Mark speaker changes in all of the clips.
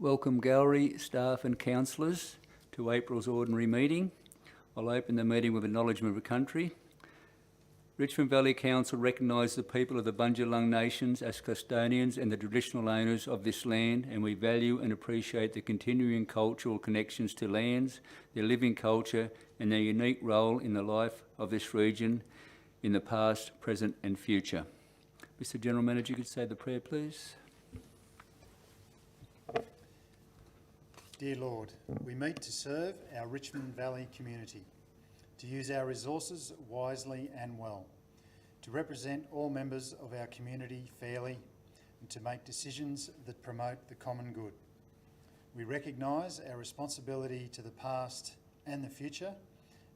Speaker 1: Welcome gallery, staff and councillors to April's ordinary meeting. I'll open the meeting with acknowledgement of country. Richmond Valley Council recognise the people of the Bundjalung Nations as custodians and the traditional owners of this land, and we value and appreciate the continuing cultural connections to lands, their living culture and their unique role in the life of this region in the past, present and future. Mr General Manager, you could say the prayer, please.
Speaker 2: Dear Lord, we meet to serve our Richmond Valley community, to use our resources wisely and well, to represent all members of our community fairly, and to make decisions that promote the common good. We recognise our responsibility to the past and the future,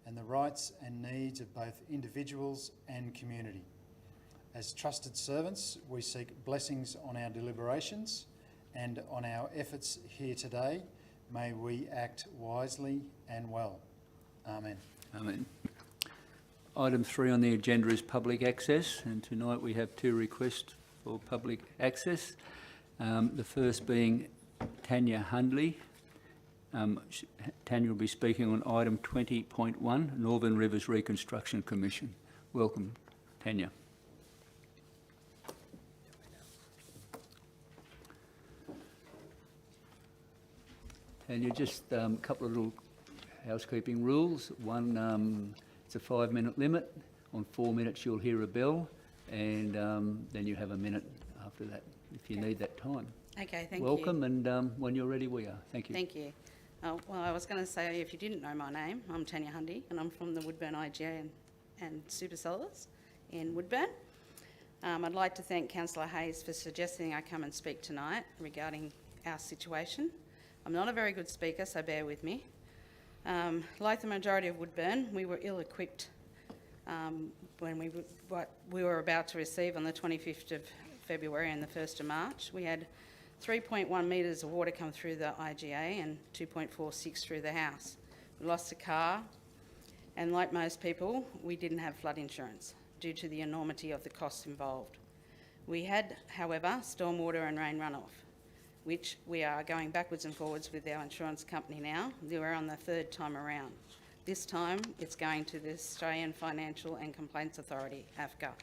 Speaker 2: and the rights and needs of both individuals and community. As trusted servants, we seek blessings on our deliberations and on our efforts here today. May we act wisely and well. Amen.
Speaker 1: Amen. Item 3 on the agenda is public access, and tonight we have 2 requests for public access. The first being Tanya Hundley. Tanya will be speaking on item 20.1, Northern Rivers Reconstruction Commission. Welcome, Tanya. Tanya, just a couple of little housekeeping rules. One, it's a 5-minute limit. On 4 minutes you'll hear a bell, and then you have a minute after that if you need that time.
Speaker 3: Okay, thank you.
Speaker 1: Welcome, and when you're ready we are. Thank you.
Speaker 3: Thank you. Well, I was going to say, if you didn't know my name, I'm Tanya Hundy and I'm from the Woodburn IGA and Super Cellars in Woodburn. I'd like to thank Councillor Hayes for suggesting I come and speak tonight regarding our situation. I'm not a very good speaker, so bear with me. Like the majority of Woodburn, we were ill-equipped when we were about to receive on the 25th of February and the 1st of March. We had 3.1 metres of water come through the IGA and 2.46 through the house. We lost a car, and like most people, we didn't have flood insurance due to the enormity of the costs involved. We had, however, stormwater and rain runoff, which we are going backwards and forwards with our insurance company now. We're on the 3rd time around. This time it's going to the Australian Financial and Complaints Authority, AFCA.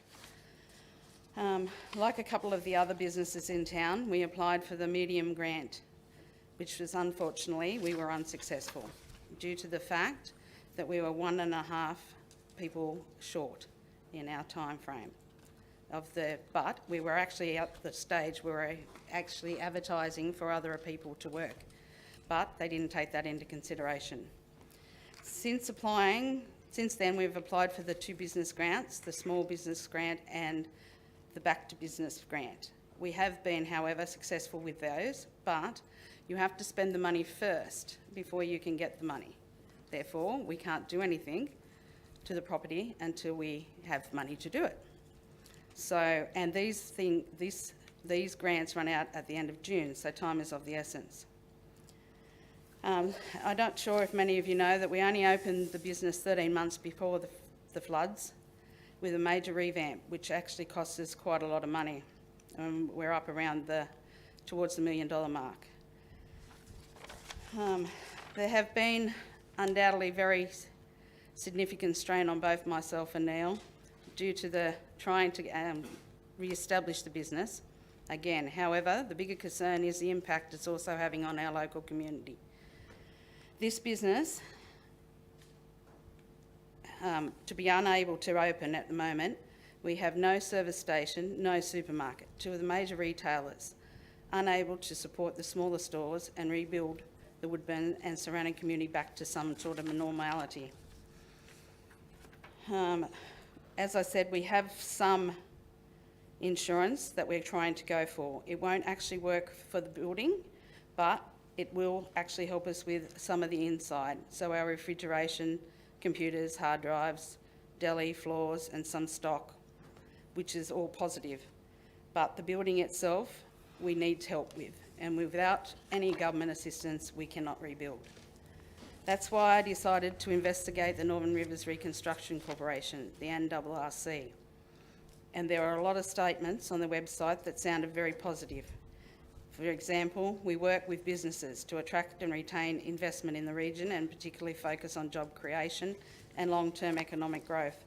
Speaker 3: Like a couple of the other businesses in town, we applied for the medium grant, which was unfortunately, we were unsuccessful due to the fact that we were 1.5 people short in our time frame. But we were actually at the stage where we were actually advertising for other people to work, but they didn't take that into consideration. Since then we've applied for the 2 business grants, the small business grant and the back to business grant. We have been, however, successful with those, but you have to spend the money first before you can get the money. Therefore, we can't do anything to the property until we have money to do it. So, and these grants run out at the end of June, so time is of the essence. I'm not sure if many of you know that we only opened the business 13 months before the floods with a major revamp, which actually cost us quite a lot of money. We're up around towards the $1 million mark. There have been undoubtedly very significant strain on both myself and Neil due to the trying to re-establish the business again. However, the bigger concern is the impact it's also having on our local community. This business, to be unable to open at the moment, we have no service station, no supermarket, 2 of the major retailers unable to support the smaller stores and rebuild the Woodburn and surrounding community back to some sort of normality. As I said, we have some insurance that we're trying to go for. It won't actually work for the building, but it will actually help us with some of the inside. So our refrigeration, computers, hard drives, deli, floors and some stock, which is all positive. But the building itself, we need help with, and without any government assistance, we cannot rebuild. That's why I decided to investigate the Northern Rivers Reconstruction Corporation, the NRRC. And there are a lot of statements on the website that sounded very positive. For example, we work with businesses to attract and retain investment in the region and particularly focus on job creation and long-term economic growth.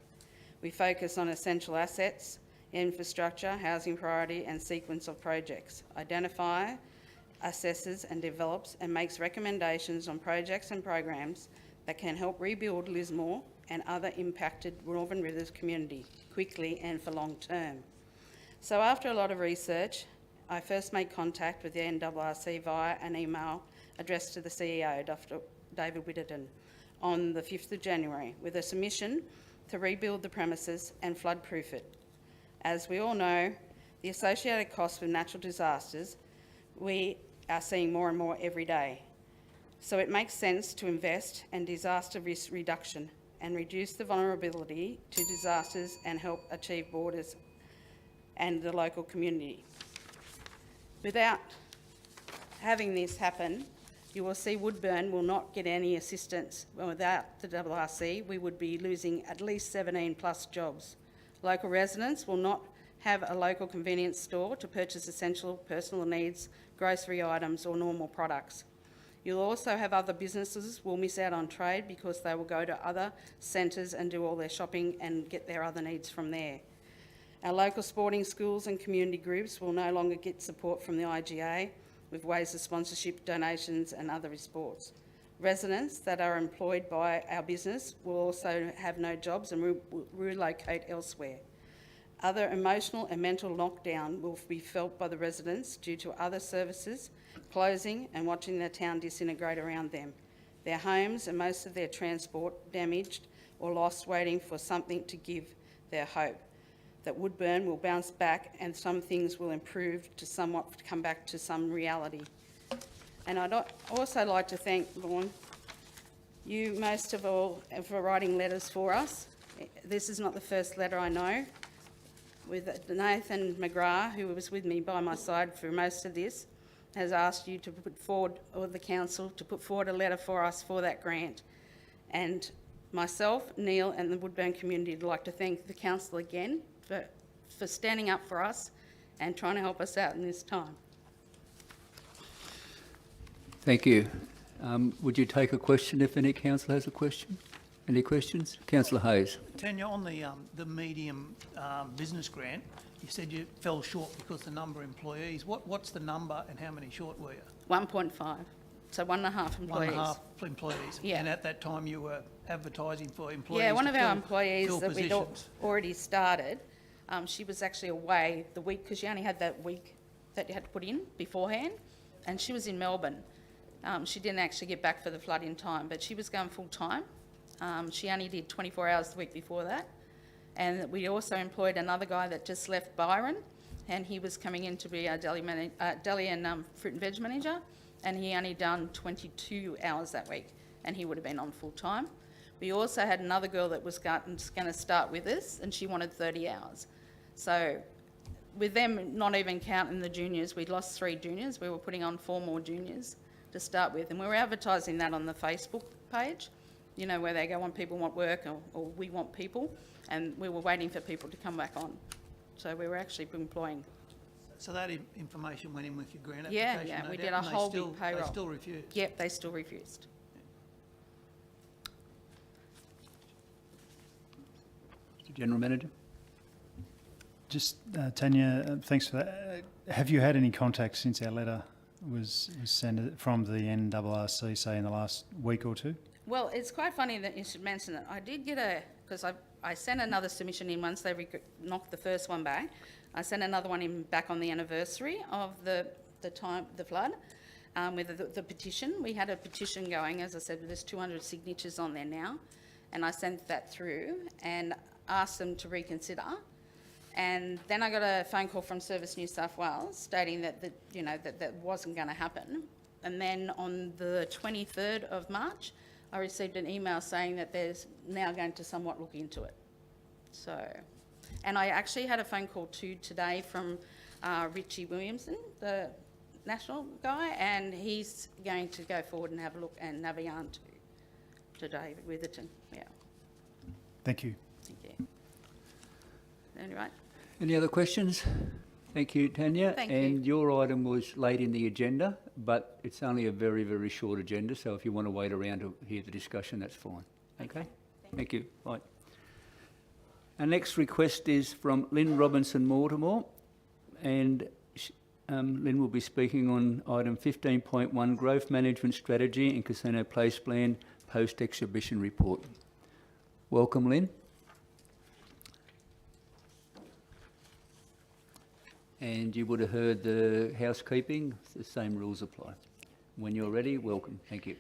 Speaker 3: We focus on essential assets, infrastructure, housing priority and sequence of projects, identify, assesses and develops and makes recommendations on projects and programs that can help rebuild Lismore and other impacted Northern Rivers community quickly and for long term. So after a lot of research, I first made contact with the NRRC via an email addressed to the CEO, Dr. David Whitterton, on the 5th of January with a submission to rebuild the premises and flood-proof it. As we all know, the associated costs with natural disasters, we are seeing more and more every day. So it makes sense to invest in disaster risk reduction and reduce the vulnerability to disasters and help achieve borders and the local community. Without having this happen, you will see Woodburn will not get any assistance. Well, without the RRC, we would be losing at least 17 plus jobs. Local residents will not have a local convenience store to purchase essential personal needs, grocery items or normal products. You'll also have other businesses will miss out on trade because they will go to other centres and do all their shopping and get their other needs from there. Our local sporting schools and community groups will no longer get support from the IGA with ways of sponsorship, donations and other sports. Residents that are employed by our business will also have no jobs and relocate elsewhere. Other emotional and mental lockdown will be felt by the residents due to other services closing and watching the town disintegrate around them. Their homes and most of their transport damaged or lost, waiting for something to give their hope that Woodburn will bounce back and some things will improve to somewhat come back to some reality. And I'd also like to thank Lorne, you most of all for writing letters for us. This is not the first letter I know. With Nathan McGrath, who was with me by my side for most of this, has asked you to put forward, or the council, to put forward a letter for us for that grant. And myself, Neil and the Woodburn community would like to thank the council again for standing up for us and trying to help us out in this time.
Speaker 1: Thank you. Would you take a question if any councillor has a question? Any questions? Councillor Hayes.
Speaker 4: Tanya, on the medium business grant, you said you fell short because the number of employees. What's the number and how many short were you?
Speaker 3: 1.5, so 1.5 employees.
Speaker 4: 1.5 employees.
Speaker 3: Yeah.
Speaker 4: And at that time you were advertising for employees.
Speaker 3: Yeah, one
Speaker 4: to
Speaker 3: of our employees
Speaker 4: fill
Speaker 3: that we'd
Speaker 4: positions.
Speaker 3: already started, she was actually away the week, because you only had that week that you had to put in beforehand, and she was in Melbourne. She didn't actually get back for the flood in time, but she was going full time. She only did 24 hours the week before that. And we also employed another guy that just left Byron, and he was coming in to be our deli and fruit and veg manager, and he only done 22 hours that week, and he would have been on full time. We also had another girl that was going to start with us, and she wanted 30 hours. So with them not even counting the juniors, we'd lost 3 juniors. We were putting on 4 more juniors to start with, and we were advertising that on the Facebook page, you know, where they go, people want work, or we want people, and we were waiting for people to come back on. So we were actually employing.
Speaker 4: So that information went in with your grant
Speaker 3: Yeah,
Speaker 4: application?
Speaker 3: yeah,
Speaker 4: no
Speaker 3: we
Speaker 4: doubt,
Speaker 3: did a
Speaker 4: and they
Speaker 3: whole
Speaker 4: still-
Speaker 3: big payroll.
Speaker 4: They still refused?
Speaker 3: Yep, they still refused.
Speaker 1: Mr. General Manager.
Speaker 2: Just, Tanya, thanks for that. Have you had any contact since our letter was sent from the NRRC, say, in the last week or two?
Speaker 3: Well, it's quite funny that you should mention it. I did get because I sent another submission in once they knocked the first one back. I sent another one in back on the anniversary of the flood, with the petition. We had a petition going, as I said, there's 200 signatures on there now, and I sent that through and asked them to reconsider. And then I got a phone call from Service New South Wales stating that that wasn't going to happen. And then on the 23rd of March, I received an email saying that there's now going to somewhat look into it. So, and I actually had a phone call too today from Richie Williamson, the national guy, and he's going to go forward and have a look and have a yarn to David Witherton. Yeah.
Speaker 2: Thank you.
Speaker 3: Thank you. Anyway.
Speaker 1: Any other questions? Thank you, Tanya.
Speaker 3: Thank
Speaker 1: And your item was late in the agenda, but it's only a very, very short agenda, so if you want to wait around to hear the discussion, that's fine. Okay? Thank you. Right. Our next request is from Lynn Robinson Mortimer, and Lynn will be speaking on item 15.1, Growth Management Strategy and Casino Place Plan Post-Exhibition Report. Welcome, Lynn. And you would have heard the housekeeping, the same rules apply. When you're ready, welcome. Thank you.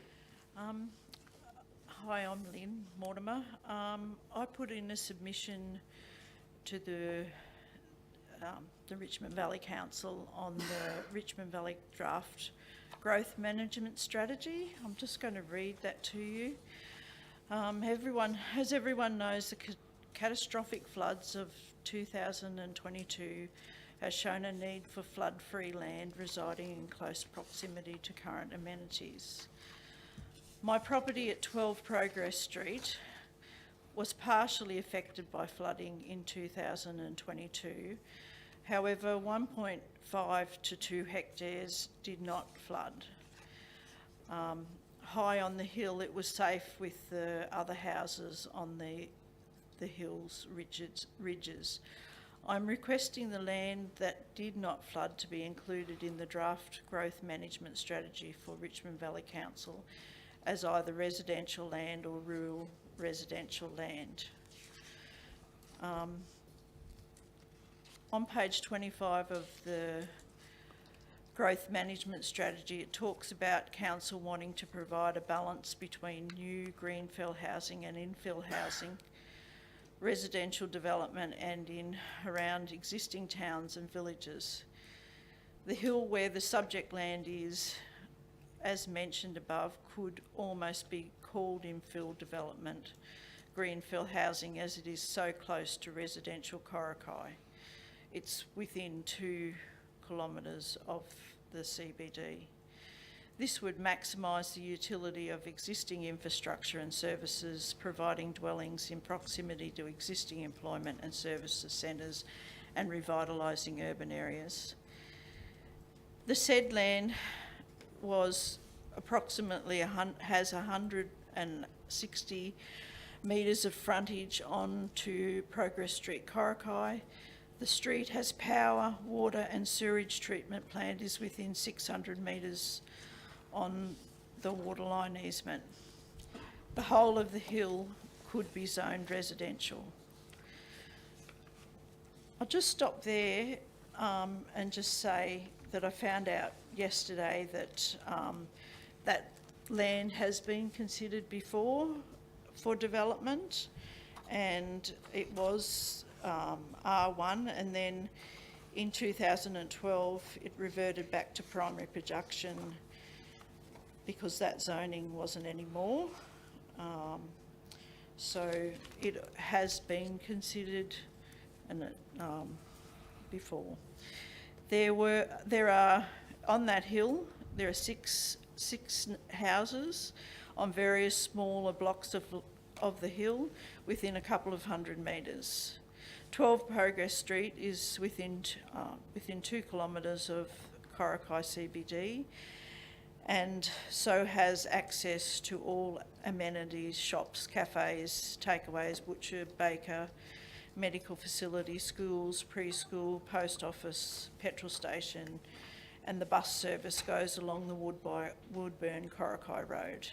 Speaker 5: Hi, I'm Lynn Mortimer. I put in a submission to the Richmond Valley Council on the Richmond Valley Draft Growth Management Strategy. I'm just going to read that to you. As everyone knows, the catastrophic floods of 2022 has shown a need for flood-free land residing in close proximity to current amenities. My property at 12 Progress Street was partially affected by flooding in 2022. However, 1.5 to 2 hectares did not flood. High on the hill, it was safe with the other houses on the hill's ridges. I'm requesting the land that did not flood to be included in the draft growth management strategy for Richmond Valley Council as either residential land or rural residential land. On page 25 of the growth management strategy, it talks about council wanting to provide a balance between new greenfield housing and infill housing, residential development and in around existing towns and villages. The hill where the subject land is, as mentioned above, could almost be called infill development, greenfield housing, as it is so close to residential Coraki. It's within 2 kilometres of the CBD. This would maximise the utility of existing infrastructure and services, providing dwellings in proximity to existing employment and services centres and revitalising urban areas. The said land was approximately has 160 metres of frontage onto Progress Street, Coraki. The street has power, water and sewerage treatment plant is within 600 metres on the waterline easement. The whole of the hill could be zoned residential. I'll just stop there and just say that I found out yesterday that that land has been considered before for development, and it was R1, and then in 2012 it reverted back to primary production because that zoning wasn't anymore. So it has been considered before. There are on that hill there are six houses on various smaller blocks of the hill within a couple of 100 metres. 12 Progress Street is within 2 kilometres of Coraki CBD, and so has access to all amenities, shops, cafes, takeaways, butcher, baker, medical facilities, schools, preschool, post office, petrol station, and the bus service goes along the Woodburn Coraki Road.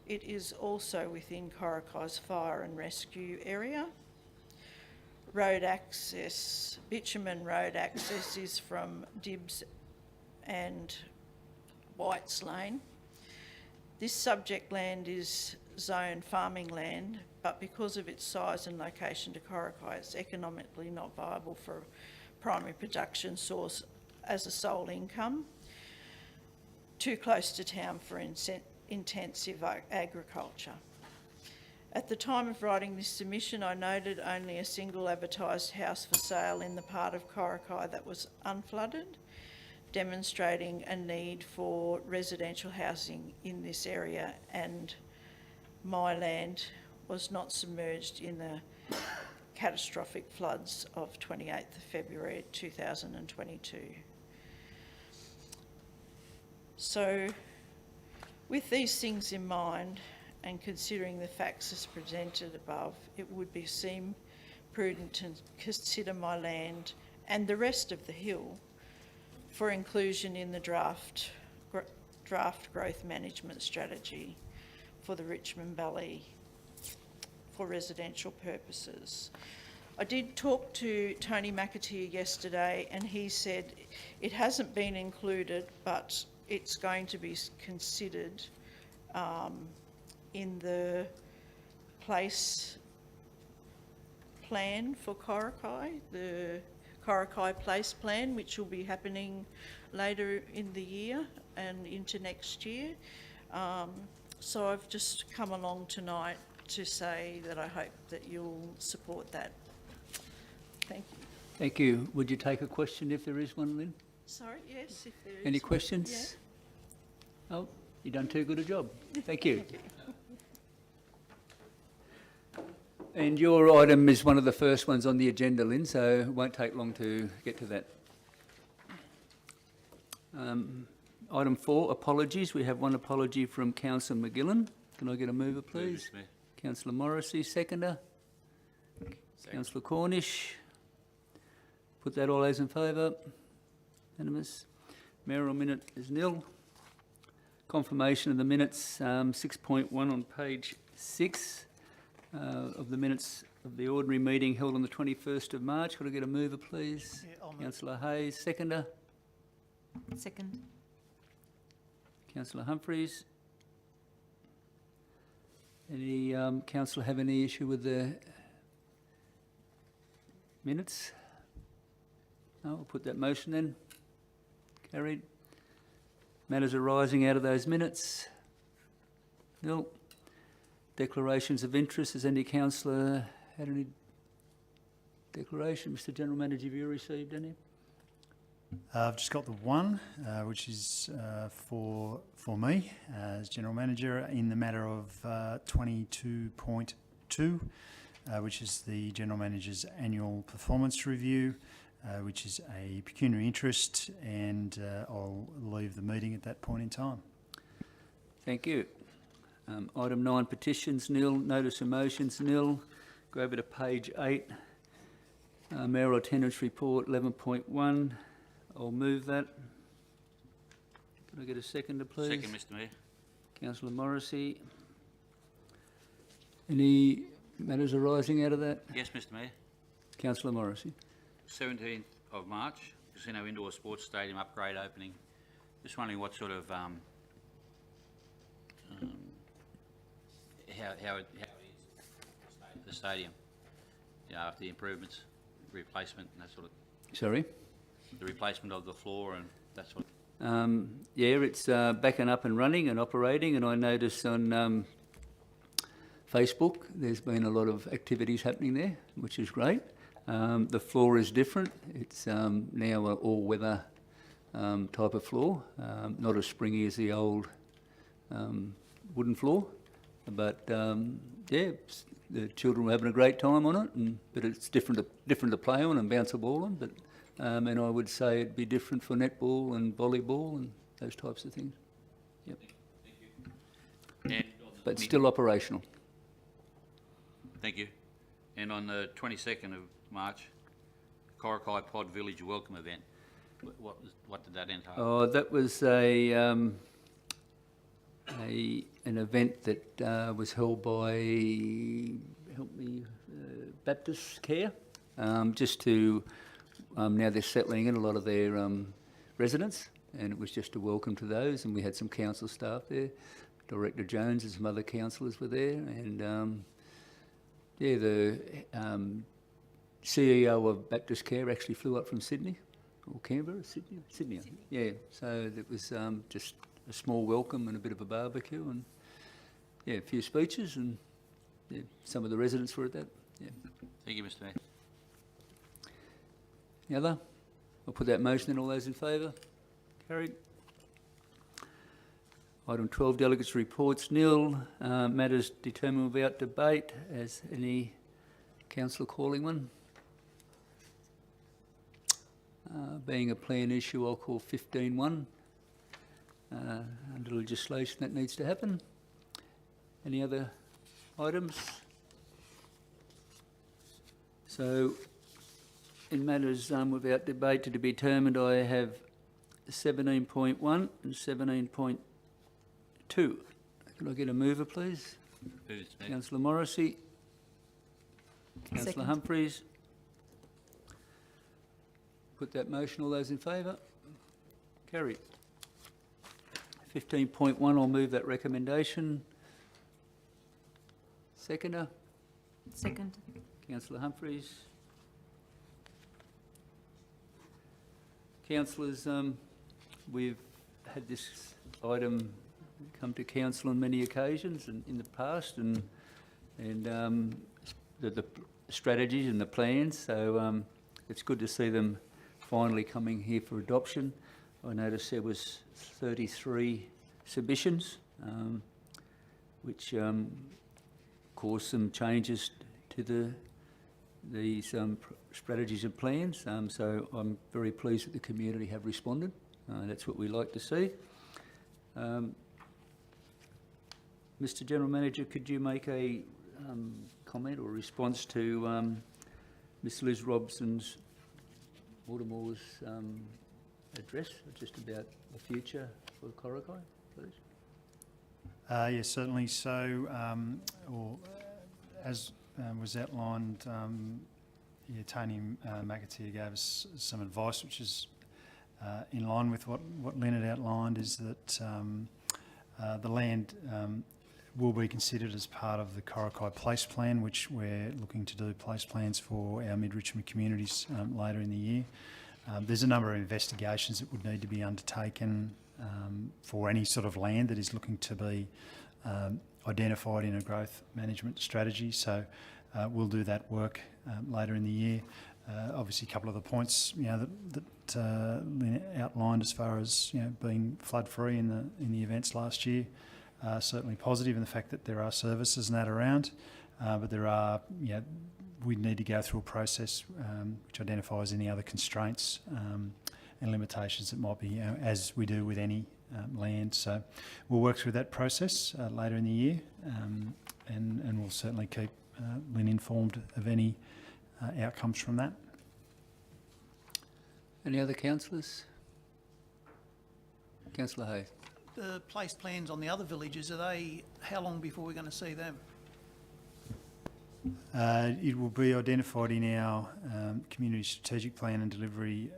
Speaker 5: It is also within Coraki's fire and rescue area. Road access, bitumen road access is from Dibbs and White's Lane. This subject land is zoned farming land, but because of its size and location to Coraki, it's economically not viable for primary production source as a sole income. Too close to town for intensive agriculture. At the time of writing this submission, I noted only a single advertised house for sale in the part of Coraki that was unflooded, demonstrating a need for residential housing in this area, and my land was not submerged in the catastrophic floods of 28th of February 2022. So, with these things in mind and considering the facts as presented above, it would seem prudent to consider my land and the rest of the hill for inclusion in the draft growth management strategy for the Richmond Valley for residential purposes. I did talk to Tony McAteer yesterday, and he said it hasn't been included, but it's going to be considered in the place plan for Korakai, the Korakai Place Plan, which will be happening later in the year and into next year. So I've just come along tonight to say that I hope that you'll support that. Thank you.
Speaker 1: Thank you. Would you take a question if there is one, Lynn?
Speaker 5: Sorry, yes, if there is.
Speaker 1: Any
Speaker 5: one.
Speaker 1: questions? Oh, you've done too good a job. Thank you.
Speaker 5: Thank you.
Speaker 1: And your item is one of the first ones on the agenda, Lynn, so it won't take long to get to that. Item 4, apologies. We have one apology from Councillor McGillan. Can I get a mover, please? Councillor Morrissey, seconder. Councillor Cornish. Put that all those in favour. Unanimous. Mayoral minute is nil. Confirmation of the minutes, 6.1 on page 6 of the minutes of the ordinary meeting held on the 21st of March. Could I get a mover, please?
Speaker 4: Yeah, I'll move.
Speaker 1: Councillor Hayes, seconder.
Speaker 6: Second.
Speaker 1: Councillor Humphreys. Any councillor have any issue with the minutes? No, I'll put that motion then. Carried. Matters arising out of those minutes? Nil. Declarations of interest. Has any councillor had any declaration? Mr General Manager, have you received any?
Speaker 2: I've just got the one, which is for me as General Manager in the matter of 22.2, which is the General Manager's annual performance review, which is a pecuniary interest, and I'll leave the meeting at that point in time.
Speaker 1: Thank you. Item 9, petitions, nil. Notice of motions, nil. Go over to page 8. Mayoral attendance report, 11.1. I'll move that. Can I get a seconder, please?
Speaker 7: Second, Mr Mayor.
Speaker 1: Councillor Morrissey. Any matters arising out of that?
Speaker 7: Yes, Mr Mayor.
Speaker 1: Councillor Morrissey.
Speaker 7: 17th of March, Casino Indoor Sports Stadium upgrade opening. Just wondering what sort of how it is, the stadium, after the improvements, replacement and that sort of,
Speaker 1: Sorry?
Speaker 7: the replacement of the floor and that sort of.
Speaker 1: Yeah, it's back and up and running and operating, and I notice on Facebook there's been a lot of activities happening there, which is great. The floor is different. It's now an all-weather type of floor, not as springy as the old wooden floor. But yeah, the children were having a great time on it, but it's different to play on and bounce a ball on. But and I would say it'd be different for netball and volleyball and those types of things. Yep.
Speaker 7: Thank you. And
Speaker 1: But still operational.
Speaker 7: Thank you. And on the 22nd of March, Korakai Pod Village Welcome Event. What did that entail?
Speaker 1: Oh, that was an event that was held by, Baptist Care, just to, now they're settling in a lot of their residents, and it was just a welcome to those, and we had some council staff there. Director Jones and some other councillors were there, and yeah, the CEO of Baptist Care actually flew up from Sydney, or Canberra, Sydney, I think. Yeah, so it was just a small welcome and a bit of a barbecue, and yeah, a few speeches, and yeah, some of the residents were at that. Yeah.
Speaker 7: Thank you, Mr Mayor.
Speaker 1: Any other? I'll put that motion in. All those in favour? Carried. Item 12, delegates' reports, nil. Matters determined without debate. Has any Councillor Callingman. Being a plan issue, I'll call 15-1. Under legislation that needs to happen. Any other items? So, in matters without debate to be determined, I have 17.1 and 17.2. Can I get a mover, please?
Speaker 7: Who's next?
Speaker 1: Councillor Morrissey. Councillor
Speaker 6: Second.
Speaker 1: Humphries. Put that motion. All those in favour? Carried. 15.1, I'll move that recommendation. Seconder,
Speaker 6: Second.
Speaker 1: Councillor Humphries. Councillors, we've had this item come to council on many occasions and in the past, and the strategies and the plans. So it's good to see them finally coming here for adoption. I noticed there was 33 submissions, which caused some changes to these strategies and plans. So I'm very pleased that the community have responded. That's what we like to see. Mr. General Manager, could you make a comment or response to Ms. Liz Robson's Watermore's address, just about the future for Corokai, please?
Speaker 2: Yes, certainly. So, as was outlined, Tony McAteer gave us some advice, which is in line with what Lynn had outlined, is that the land will be considered as part of the Corokai Place Plan, which we're looking to do place plans for our mid-Richmond communities later in the year. There's a number of investigations that would need to be undertaken for any sort of land that is looking to be identified in a growth management strategy. So we'll do that work later in the year. Obviously, a couple of the points that Lynn outlined as far as being flood-free in the events last year, certainly positive in the fact that there are services and that around, but there are we need to go through a process which identifies any other constraints and limitations that might be, as we do with any land. So we'll work through that process later in the year, and we'll certainly keep Lynn informed of any outcomes from that.
Speaker 1: Any other councillors? Councillor Hay.
Speaker 4: The place plans on the other villages, how long before we're going to see them?
Speaker 2: It will be identified in our Community Strategic Plan and Delivery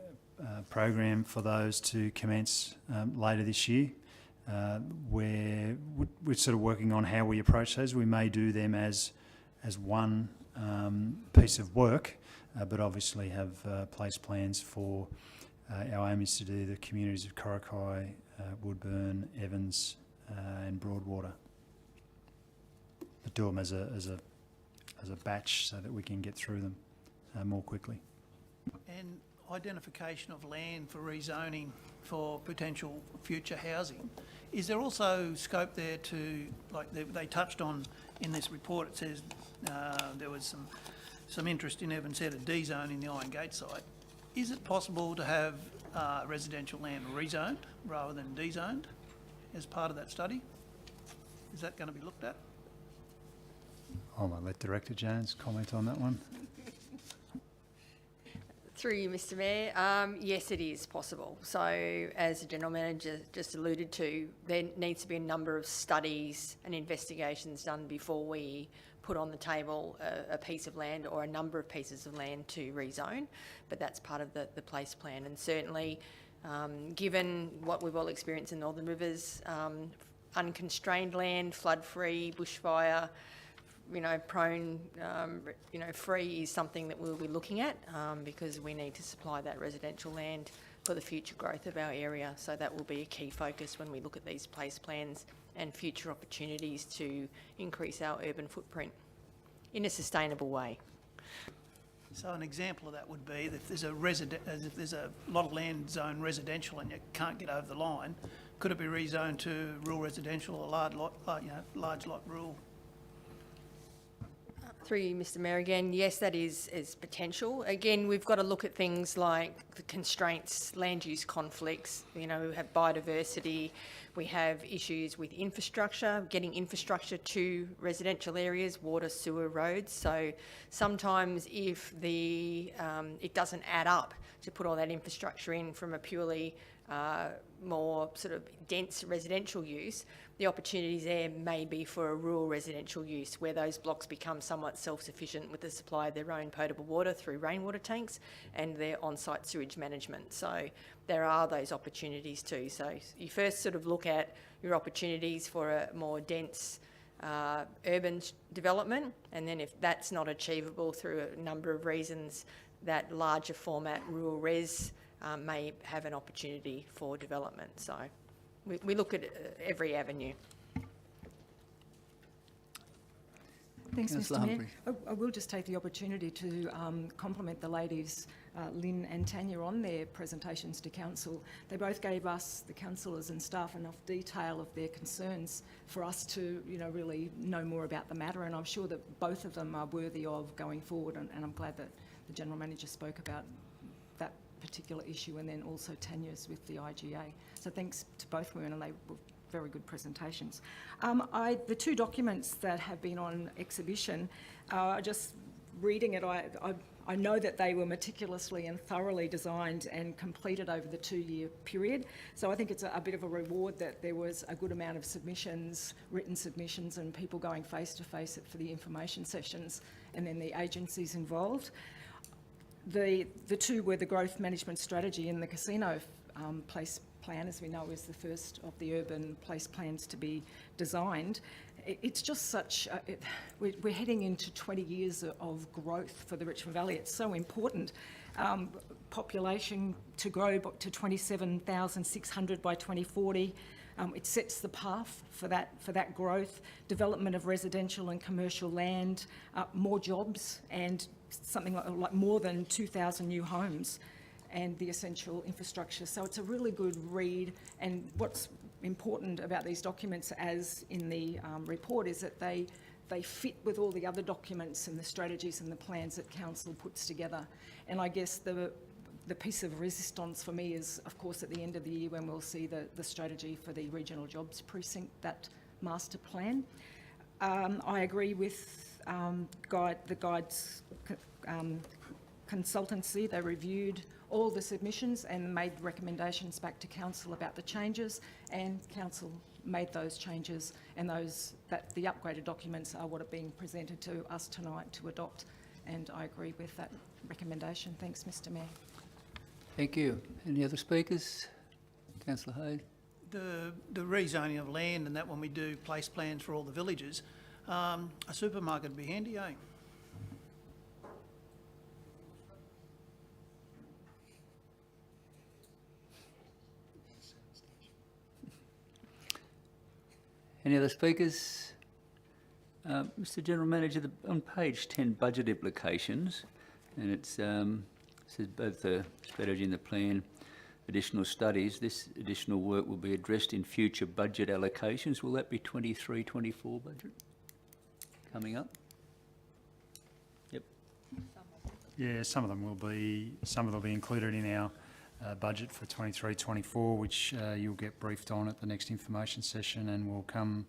Speaker 2: program for those to commence later this year. We're sort of working on how we approach those. We may do them as one piece of work, but obviously have place plans for our aim is to do the communities of Corokai, Woodburn, Evans and Broadwater. But do them as a batch so that we can get through them more quickly.
Speaker 4: And identification of land for rezoning for potential future housing. Is there also scope there to, like they touched on in this report, it says there was some interest in Evans Head, a D-zone in the Iron Gate site. Is it possible to have residential land rezoned rather than D-zoned as part of that study? Is that going to be looked at?
Speaker 2: I might let Director Jones comment on that one.
Speaker 8: Through you, Mr Mayor. Yes, it is possible. So, as the General Manager just alluded to, there needs to be a number of studies and investigations done before we put on the table a piece of land or a number of pieces of land to rezone, but that's part of the place plan. And certainly, given what we've all experienced in Northern Rivers, unconstrained land, flood-free, bushfire, prone, free is something that we'll be looking at because we need to supply that residential land for the future growth of our area. So that will be a key focus when we look at these place plans and future opportunities to increase our urban footprint in a sustainable way.
Speaker 4: So an example of that would be if there's a lot of land zone residential and you can't get over the line, could it be rezoned to rural residential or large lot rural?
Speaker 8: Through you, Mr Mayor, again, yes, that is potential. Again, we've got to look at things like the constraints, land use conflicts. You know, we have biodiversity, we have issues with infrastructure, getting infrastructure to residential areas, water, sewer, roads. So sometimes if it doesn't add up to put all that infrastructure in from a purely more sort of dense residential use, the opportunities there may be for a rural residential use where those blocks become somewhat self-sufficient with the supply of their own potable water through rainwater tanks and their on-site sewage management. So there are those opportunities too. So you first sort of look at your opportunities for a more dense urban development, and then if that's not achievable through a number of reasons, that larger format rural res may have an opportunity for development. So we look at every avenue.
Speaker 6: Thanks,
Speaker 1: Councillor
Speaker 6: Mr Mayor.
Speaker 1: Humphries.
Speaker 6: I will just take the opportunity to compliment the ladies, Lynn and Tanya, on their presentations to Council. They both gave us, the councillors and staff, enough detail of their concerns for us to, you know, really know more about the matter, and I'm sure that both of them are worthy of going forward, and I'm glad that the General Manager spoke about that particular issue, and then also Tanya's with the IGA. So thanks to both women, and they were very good presentations. The two documents that have been on exhibition, just reading it, I know that they were meticulously and thoroughly designed and completed over the 2-year period. So I think it's a bit of a reward that there was a good amount of submissions, written submissions, and people going face to face for the information sessions, and then the agencies involved. The two were the growth management strategy and the casino place plan, as we know, is the first of the urban place plans to be designed. It's just such, we're heading into 20 years of growth for the Richmond Valley. It's so important. Population to grow to 27,600 by 2040. It sets the path for that growth, development of residential and commercial land, more jobs, and something like more than 2,000 new homes, and the essential infrastructure. So it's a really good read, and what's important about these documents, as in the report, is that they fit with all the other documents and the strategies and the plans that Council puts together. And I guess the piece of resistance for me is, of course, at the end of the year when we'll see the strategy for the Regional Jobs Precinct, that master plan. I agree with the Guides consultancy. They reviewed all the submissions and made recommendations back to Council about the changes, and Council made those changes, and the upgraded documents are what are being presented to us tonight to adopt, and I agree with that recommendation. Thanks, Mr Mayor.
Speaker 1: Thank you. Any other speakers? Councillor Hayes.
Speaker 4: The rezoning of land and that when we do place plans for all the villages, a supermarket would be handy, eh?
Speaker 1: Any other speakers? Mr General Manager, on page 10, budget implications, and it says both the strategy and the plan, additional studies. This additional work will be addressed in future budget allocations. Will that be 23-24 budget coming up? Yep.
Speaker 2: Yeah, some of them will be included in our budget for 23-24, which you'll get briefed on at the next information session, and will come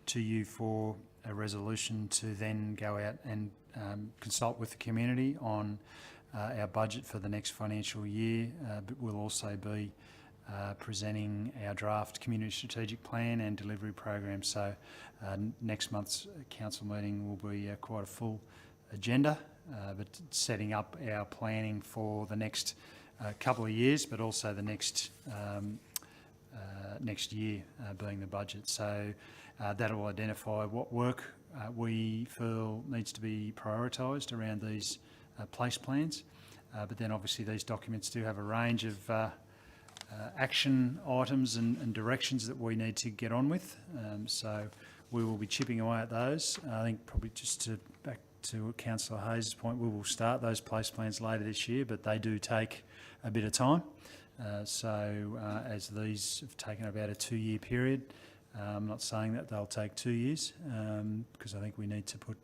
Speaker 2: to you for a resolution to then go out and consult with the community on our budget for the next financial year, but we'll also be presenting our draft community strategic plan and delivery program. So next month's council meeting will be quite a full agenda, but setting up our planning for the next couple of years, but also the next year being the budget. So that will identify what work we feel needs to be prioritised around these place plans. But then obviously these documents do have a range of action items and directions that we need to get on with. So we will be chipping away at those. I think probably just back to Councillor Hayes' point, we will start those place plans later this year, but they do take a bit of time. As these have taken about a 2-year period, I'm not saying that they'll take 2 years, because I think we need to put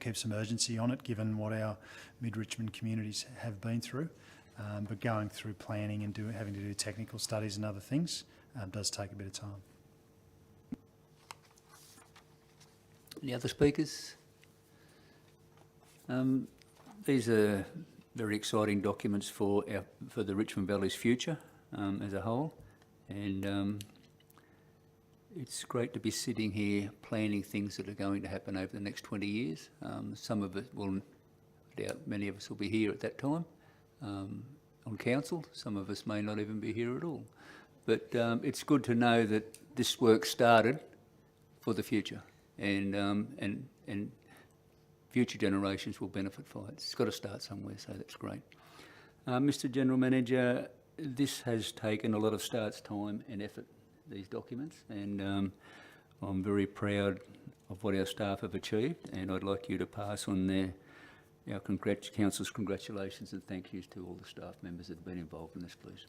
Speaker 2: keep some urgency on it, given what our mid-Richmond communities have been through. But going through planning and having to do technical studies and other things does take a bit of time.
Speaker 1: Any other speakers? These are very exciting documents for the Richmond Valley's future as a whole, and it's great to be sitting here planning things that are going to happen over the next 20 years. Some of it will, I doubt many of us will be here at that time on council. Some of us may not even be here at all. But it's good to know that this work started for the future, and future generations will benefit from it. It's got to start somewhere, so that's great. Mr. General Manager, this has taken a lot of staff's time and effort, these documents, and I'm very proud of what our staff have achieved, and I'd like you to pass on our council's congratulations and thank yous to all the staff members that have been involved in this, please.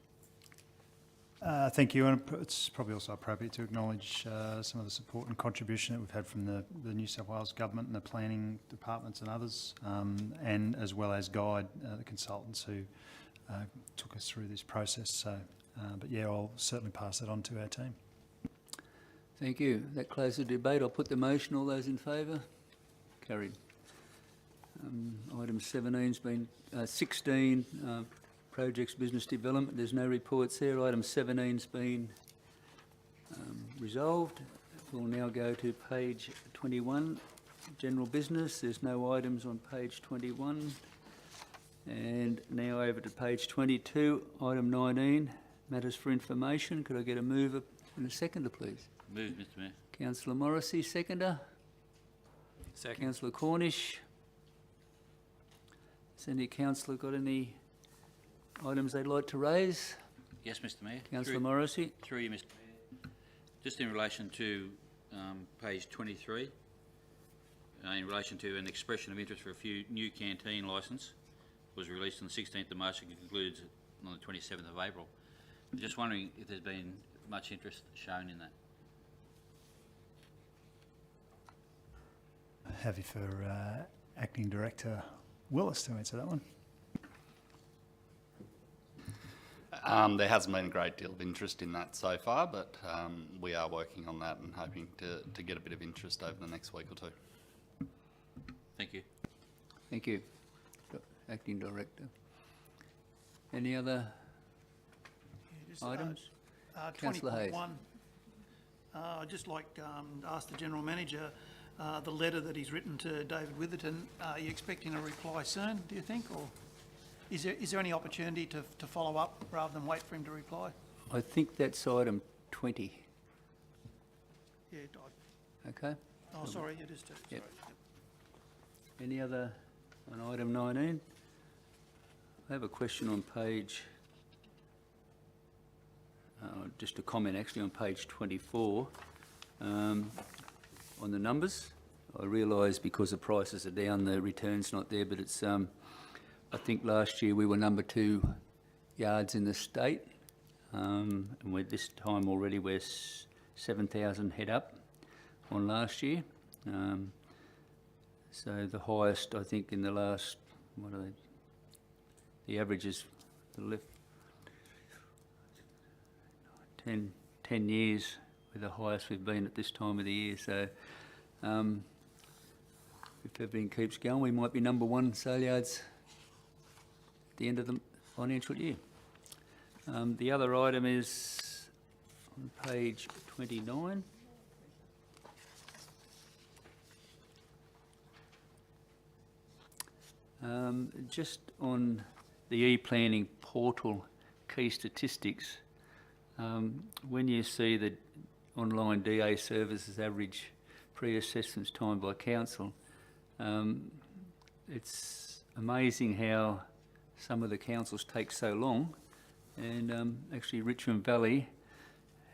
Speaker 2: Thank you, and it's probably also appropriate to acknowledge some of the support and contribution that we've had from the New South Wales Government and the planning departments and others, and as well as Guide, the consultants who took us through this process. So, but yeah, I'll certainly pass that on to our team.
Speaker 1: Thank you. That closes the debate. I'll put the motion. All those in favour? Carried. Item 17's been 16. Projects Business Development, there's no reports there. Item 17's been resolved. We'll now go to page 21, General Business. There's no items on page 21. And now over to page 22, item 19, Matters for Information. Could I get a mover and a seconder, please?
Speaker 7: Move, Mr Mayor.
Speaker 1: Councillor Morrissey, seconder.
Speaker 9: Second.
Speaker 1: Councillor Cornish. Has any councillor got any items they'd like to raise?
Speaker 7: Yes, Mr Mayor.
Speaker 1: Councillor Morrissey.
Speaker 7: Through you, Mr Mayor. Just in relation to page 23, in relation to an expression of interest for a new canteen licence, was released on the 16th of March and concludes on the 27th of April. I'm just wondering if there's been much interest shown in that.
Speaker 2: Happy for Acting Director Willis to answer that one.
Speaker 10: There hasn't been a great deal of interest in that so far, but we are working on that and hoping to get a bit of interest over the next week or two.
Speaker 7: Thank you.
Speaker 1: Thank you, Acting Director. Any other items? Councillor Hayes.
Speaker 4: 20.1, I'd just like to ask the General Manager, the letter that he's written to David Witherton, are you expecting a reply soon, do you think, or is there any opportunity to follow up rather than wait for him to reply?
Speaker 1: I think that's item 20.
Speaker 4: Yeah,
Speaker 1: Okay.
Speaker 4: oh, sorry, it is too,
Speaker 1: Yep.
Speaker 4: sorry.
Speaker 1: Any other on item 19? I have a question on page, just a comment actually on page 24, on the numbers. I realise because the prices are down, the return's not there, but it's, I think last year we were number 2 yards in the state, and this time already we're 7,000 head up on last year. So the highest, I think, in the last, what are they? The average is the left 10 years, we're the highest we've been at this time of the year. So if everything keeps going, we might be number 1 sale yards at the end of the financial year. The other item is on page 29. Just on the e-planning portal key statistics, when you see the online DA services average pre-assessments time by council, it's amazing how some of the councils take so long, and actually Richmond Valley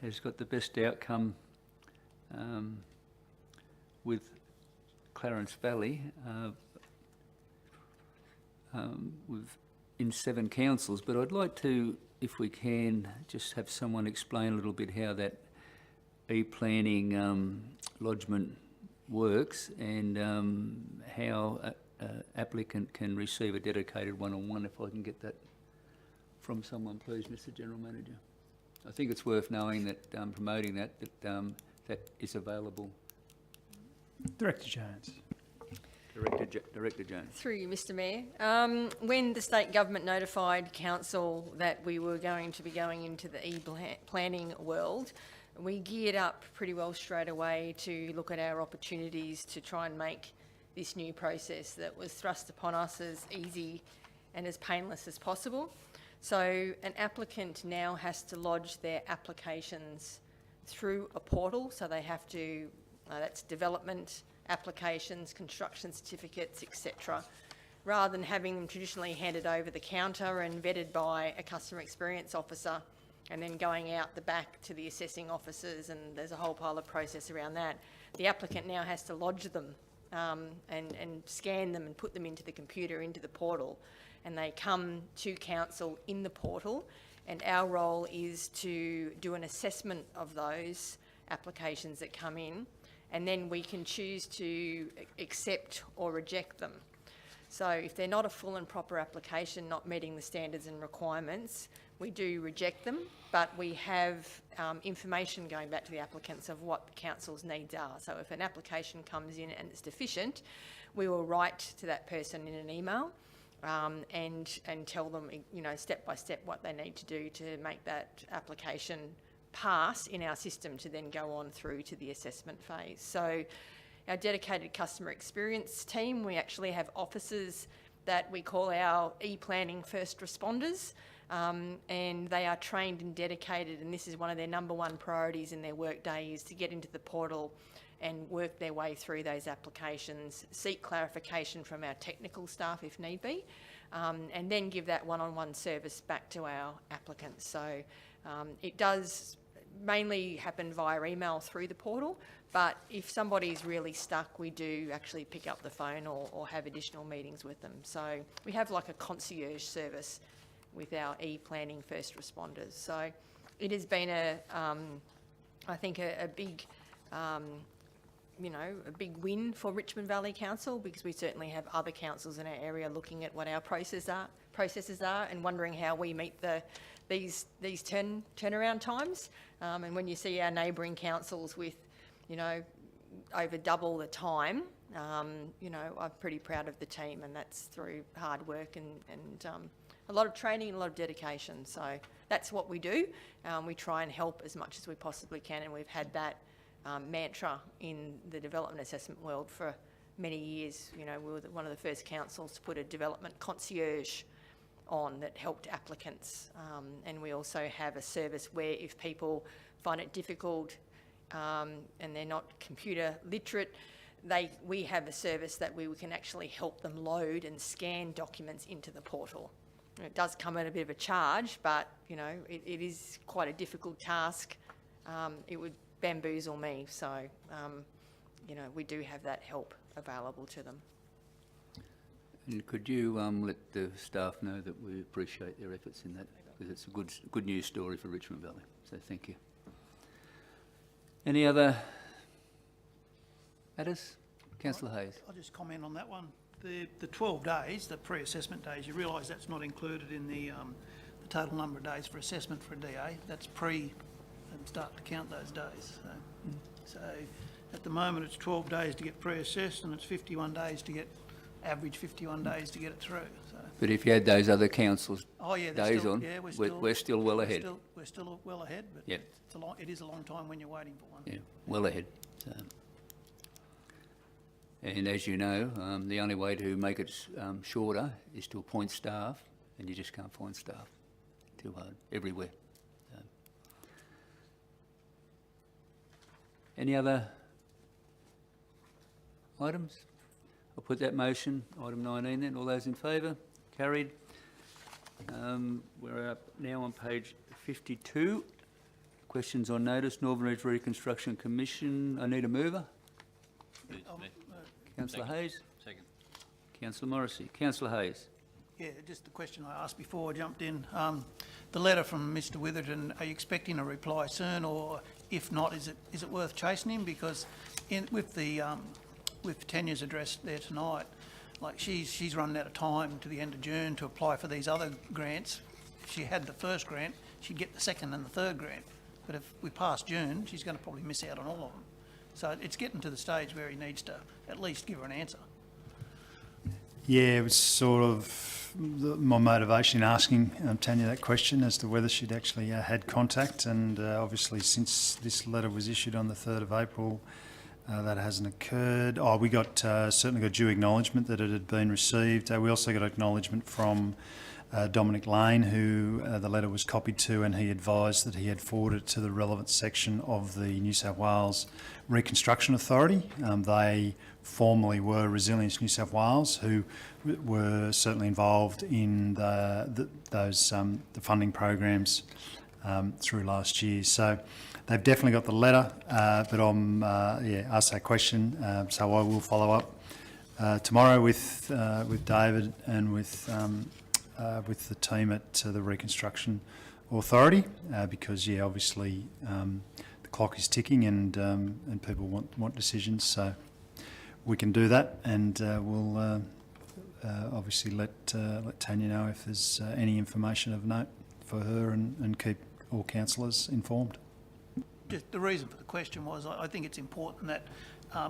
Speaker 1: has got the best outcome with Clarence Valley in 7 councils. But I'd like to, if we can, just have someone explain a little bit how that e-planning lodgement works and how an applicant can receive a dedicated one-on-one, if I can get that from someone, please, Mr. General Manager. I think it's worth knowing that, promoting that is available.
Speaker 2: Director Jones.
Speaker 1: Director Jones.
Speaker 8: Through you, Mr Mayor. When the state government notified council that we were going to be going into the e-planning world, we geared up pretty well straight away to look at our opportunities to try and make this new process that was thrust upon us as easy and as painless as possible. So an applicant now has to lodge their applications through a portal, so they have to, that's development applications, construction certificates, etc., rather than having them traditionally handed over the counter and vetted by a customer experience officer and then going out the back to the assessing officers, and there's a whole pile of process around that. The applicant now has to lodge them and scan them and put them into the computer, into the portal, and they come to council in the portal, and our role is to do an assessment of those applications that come in, and then we can choose to accept or reject them. So if they're not a full and proper application, not meeting the standards and requirements, we do reject them, but we have information going back to the applicants of what the council's needs are. So if an application comes in and it's deficient, we will write to that person in an email and tell them, you know, step by step what they need to do to make that application pass in our system to then go on through to the assessment phase. So our dedicated customer experience team, we actually have officers that we call our e-planning first responders, and they are trained and dedicated, and this is one of their number one priorities in their work day, is to get into the portal and work their way through those applications, seek clarification from our technical staff if need be, and then give that one-on-one service back to our applicants. So it does mainly happen via email through the portal, but if somebody's really stuck, we do actually pick up the phone or have additional meetings with them. So we have like a concierge service with our e-planning first responders. So it has been I think a big, you know, a big win for Richmond Valley Council, because we certainly have other councils in our area looking at what our processes are and wondering how we meet these turnaround times. And when you see our neighbouring councils with, you know, over double the time, you know, I'm pretty proud of the team, and that's through hard work and a lot of training and a lot of dedication. So that's what we do. We try and help as much as we possibly can, and we've had that mantra in the development assessment world for many years. You know, we were one of the first councils to put a development concierge on that helped applicants, and we also have a service where if people find it difficult and they're not computer literate, we have a service that we can actually help them load and scan documents into the portal. It does come at a bit of a charge, but you know, it is quite a difficult task. It would bamboozle me, so you know, we do have that help available to them.
Speaker 1: And could you let the staff know that we appreciate their efforts in that, because it's a good news story for Richmond Valley, so thank you. Any other matters? Councillor Hayes.
Speaker 4: I'll just comment on that one. The 12 days, the pre-assessment days, you realise that's not included in the total number of days for assessment for a DA. That's pre and start to count those days. So at the moment it's 12 days to get pre-assessed, and it's 51 days to get, average 51 days to get it through. So.
Speaker 1: But if you had those other councils' days
Speaker 4: still,
Speaker 1: on,
Speaker 4: yeah,
Speaker 1: we're still well ahead.
Speaker 4: We're still well ahead, but
Speaker 1: yep.
Speaker 4: it is a long time when you're waiting for one.
Speaker 1: Yeah, well ahead. So. And as you know, the only way to make it shorter is to appoint staff, and you just can't find staff. Too hard, everywhere. So. Any other items? I'll put that motion, item 19 then. All those in favour? Carried. We're up now on page 52. Questions on notice. Northern Ridge Reconstruction Commission. I need a mover. Councillor Hayes.
Speaker 7: Second.
Speaker 1: Councillor Morrissey. Councillor Hayes.
Speaker 4: Yeah, just the question I asked before I jumped in. The letter from Mr Witherden, are you expecting a reply soon, or if not, is it worth chasing him? Because with Tanya's address there tonight, like she's running out of time to the end of June to apply for these other grants. If she had the first grant, she'd get the second and the third grant. But if we pass June, she's going to probably miss out on all of them. So it's getting to the stage where he needs to at least give her an answer.
Speaker 2: Yeah, it was sort of my motivation in asking Tanya that question as to whether she'd actually had contact, and obviously since this letter was issued on the 3rd of April, that hasn't occurred. Oh, we got certainly got due acknowledgement that it had been received. We also got acknowledgement from Dominic Lane, who the letter was copied to, and he advised that he had forwarded it to the relevant section of the New South Wales Reconstruction Authority. They formerly were Resilience New South Wales, who were certainly involved in the funding programs through last year. So they've definitely got the letter, but I'm asked that question, so I will follow up tomorrow with David and with the team at the Reconstruction Authority, because obviously the clock is ticking and people want decisions, so we can do that, and we'll obviously let Tanya know if there's any information of note for her, and keep all councillors informed.
Speaker 4: Just the reason for the question was I think it's important that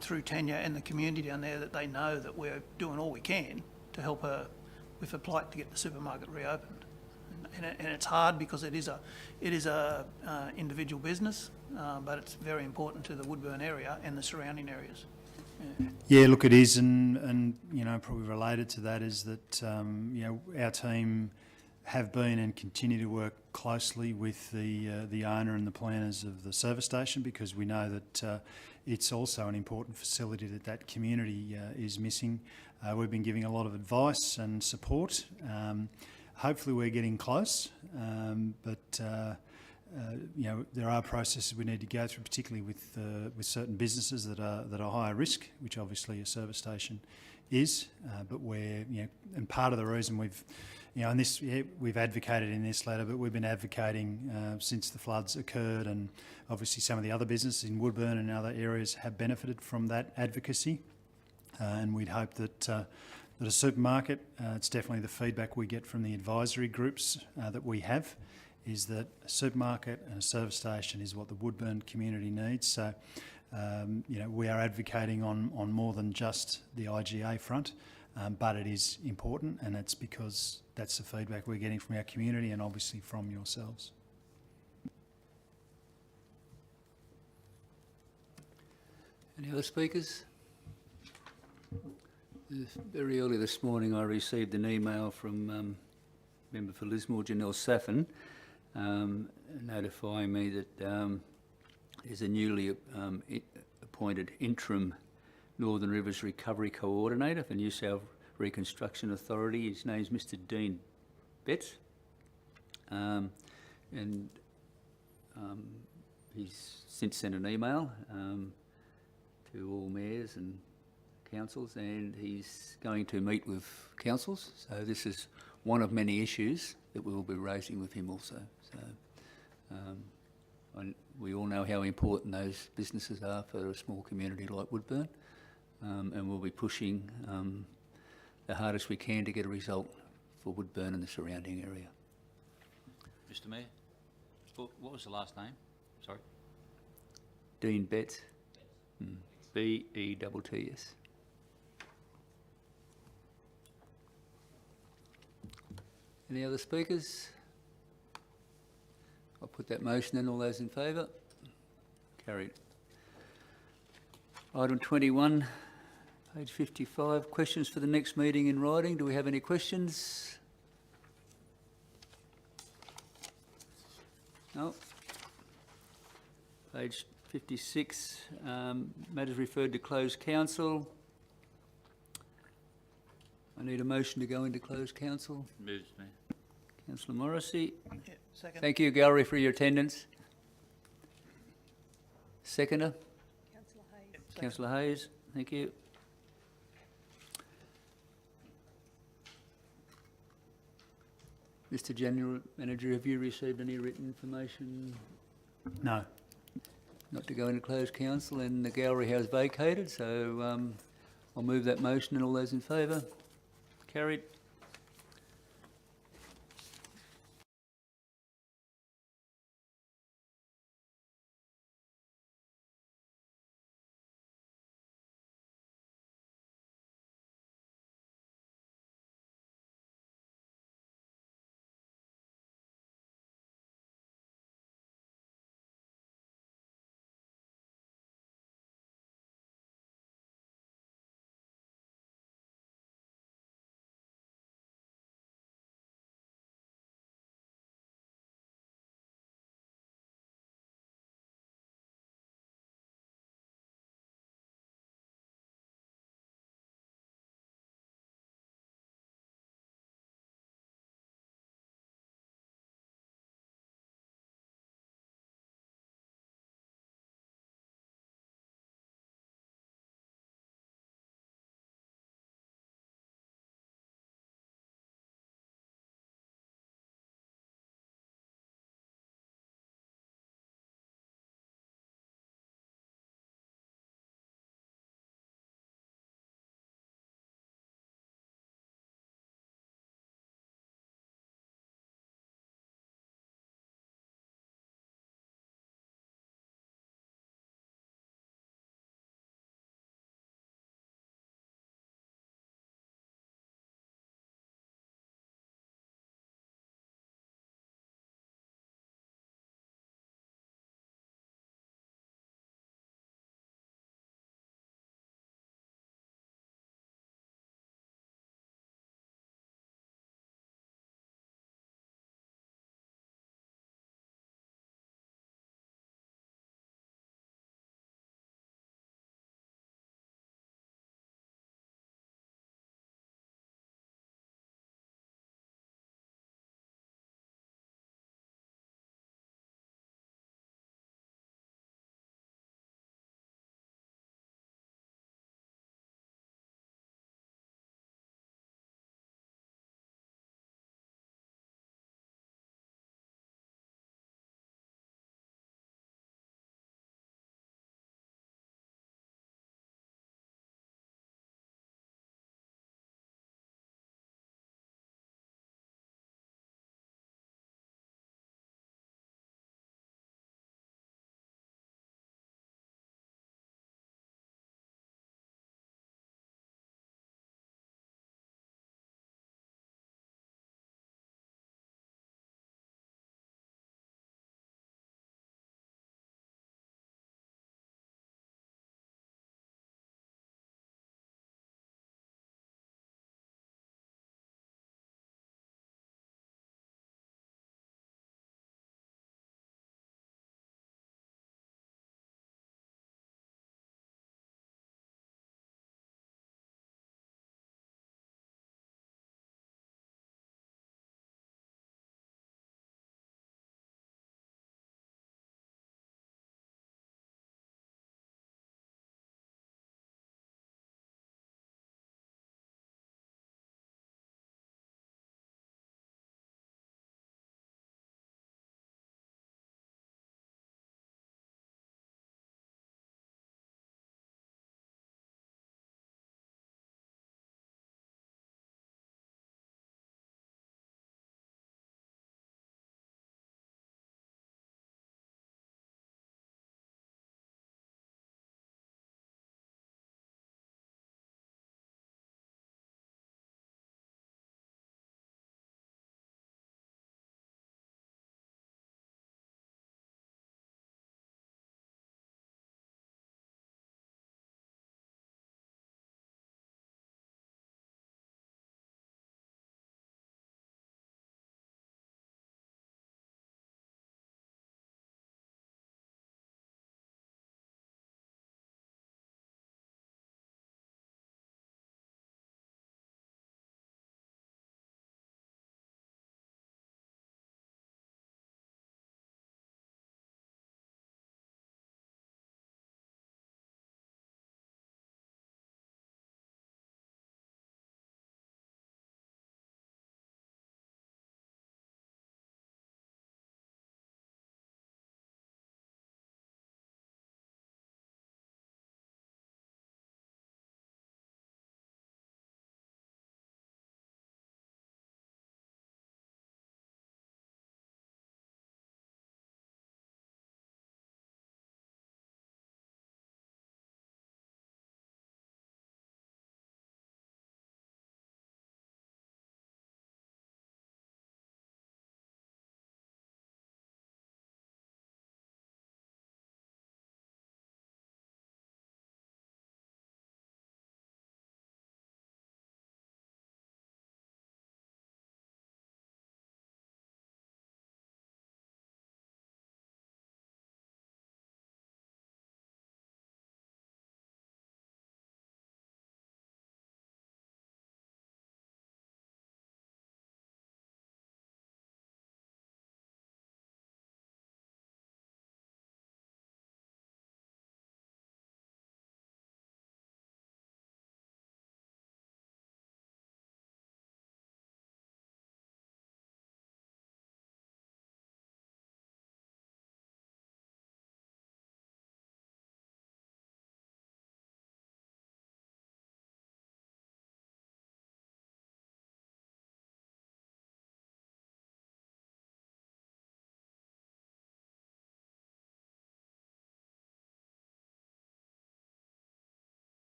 Speaker 4: through Tanya and the community down there, that they know that we're doing all we can to help her with a plight to get the supermarket reopened. And it's hard because it is a individual business, but it's very important to the Woodburn area and the surrounding areas.
Speaker 2: Yeah, look, it is, and probably related to that is that our team have been and continue to work closely with the owner and the planners of the service station, because we know that it's also an important facility that community is missing. We've been giving a lot of advice and support. Hopefully we're getting close, but there are processes we need to go through, particularly with certain businesses that are higher risk, which obviously a service station is. But and part of the reason we've advocated in this letter, but we've been advocating since the floods occurred, and obviously some of the other businesses in Woodburn and other areas have benefited from that advocacy. And we'd hope that a supermarket, it's definitely the feedback we get from the advisory groups that we have, is that a supermarket and a service station is what the Woodburn community needs. So, we are advocating on more than just the IGA front, but it is important, and it's because that's the feedback we're getting from our community and obviously from yourselves.
Speaker 1: Any other speakers? Very early this morning I received an email from member for Lismore, Janelle Saffin, notifying me that there's a newly appointed interim Northern Rivers Recovery Coordinator for New South Reconstruction Authority. His name's Mr. Dean Betts, and he's since sent an email to all mayors and councils, and he's going to meet with councils. So this is one of many issues that we will be raising with him also. So we all know how important those businesses are for a small community like Woodburn, and we'll be pushing the hardest we can to get a result for Woodburn and the surrounding area.
Speaker 7: Mr. Mayor, what was the last name? Sorry.
Speaker 1: Dean Betts. B-E-T-T-S. Any other speakers? I'll put that motion in. All those in favour? Carried. Item 21, page 55. Questions for the next meeting in writing. Do we have any questions? No. Page 56, matters referred to closed council. I need a motion to go into closed council.
Speaker 7: Moves me.
Speaker 1: Councillor Morrissey.
Speaker 4: Yeah, second.
Speaker 1: Thank you, gallery, for your attendance. Seconder. Councillor Hayes. Thank you. Mr. General Manager, have you received any written information?
Speaker 2: No.
Speaker 1: not to go into closed council, and the gallery house vacated, so I'll move that motion, and all those in favour? Carried.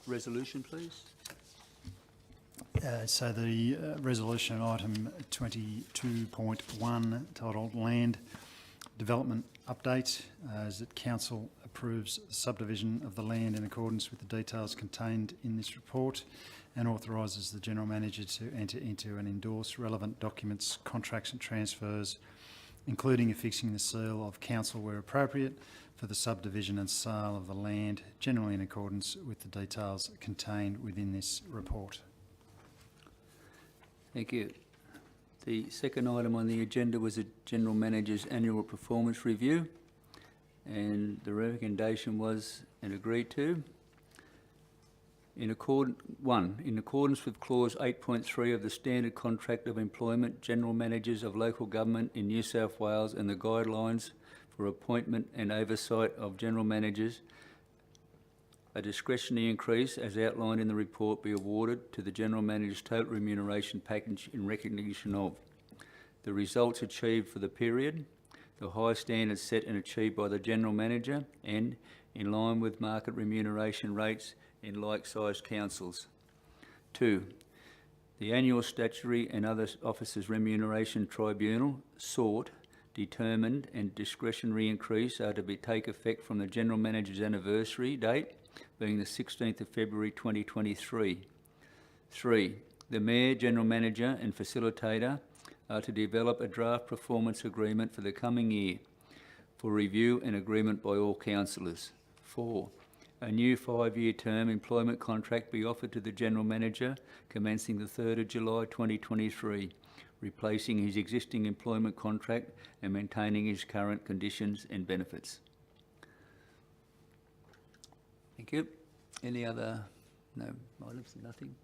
Speaker 1: resolution, please?
Speaker 2: So the resolution item 22.1 titled Land Development Update is that Council approves the subdivision of the land in accordance with the details contained in this report and authorises the General Manager to enter into and endorse relevant documents, contracts and transfers, including affixing the seal of Council where appropriate for the subdivision and sale of the land, generally in accordance with the details contained within this report.
Speaker 1: Thank you. The second item on the agenda was the General Manager's annual performance review, and the recommendation was and agreed to. In accordance with clause 8.3 of the Standard Contract of Employment, General Managers of Local Government in New South Wales and the guidelines for appointment and oversight of General Managers, a discretionary increase, as outlined in the report, be awarded to the General Manager's total remuneration package in recognition of the results achieved for the period, the high standards set and achieved by the General Manager, and in line with market remuneration rates in like-sized councils. 2. The annual statutory and other officers' remuneration tribunal sought, determined and discretionary increase are to take effect from the General Manager's anniversary date, being the 16th of February 2023. 3. The Mayor, General Manager and Facilitator are to develop a draft performance agreement for the coming year for review and agreement by all councillors. 4. A new 5-year term employment contract be offered to the General Manager commencing the 3rd of July 2023, replacing his existing employment contract and maintaining his current conditions and benefits. Thank you. Any other? No items? Nothing?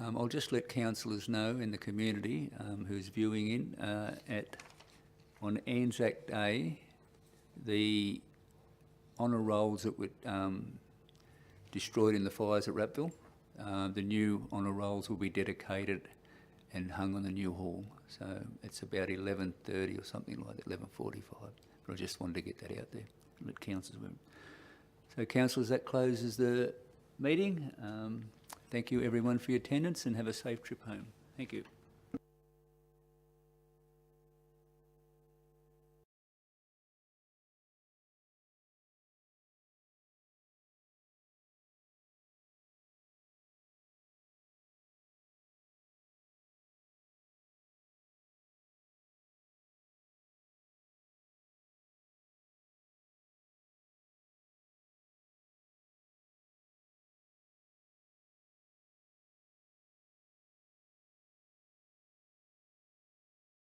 Speaker 1: I'll just let councillors know in the community who's viewing in on Anzac Day, the honour rolls that were destroyed in the fires at Rappville, the new honour rolls will be dedicated and hung on the new hall. So it's about 11:30 or something like that, 11:45. But I just wanted to get that out there, let councillors know. So councillors, that closes the meeting. Thank you everyone for your attendance and have a safe trip home. Thank you.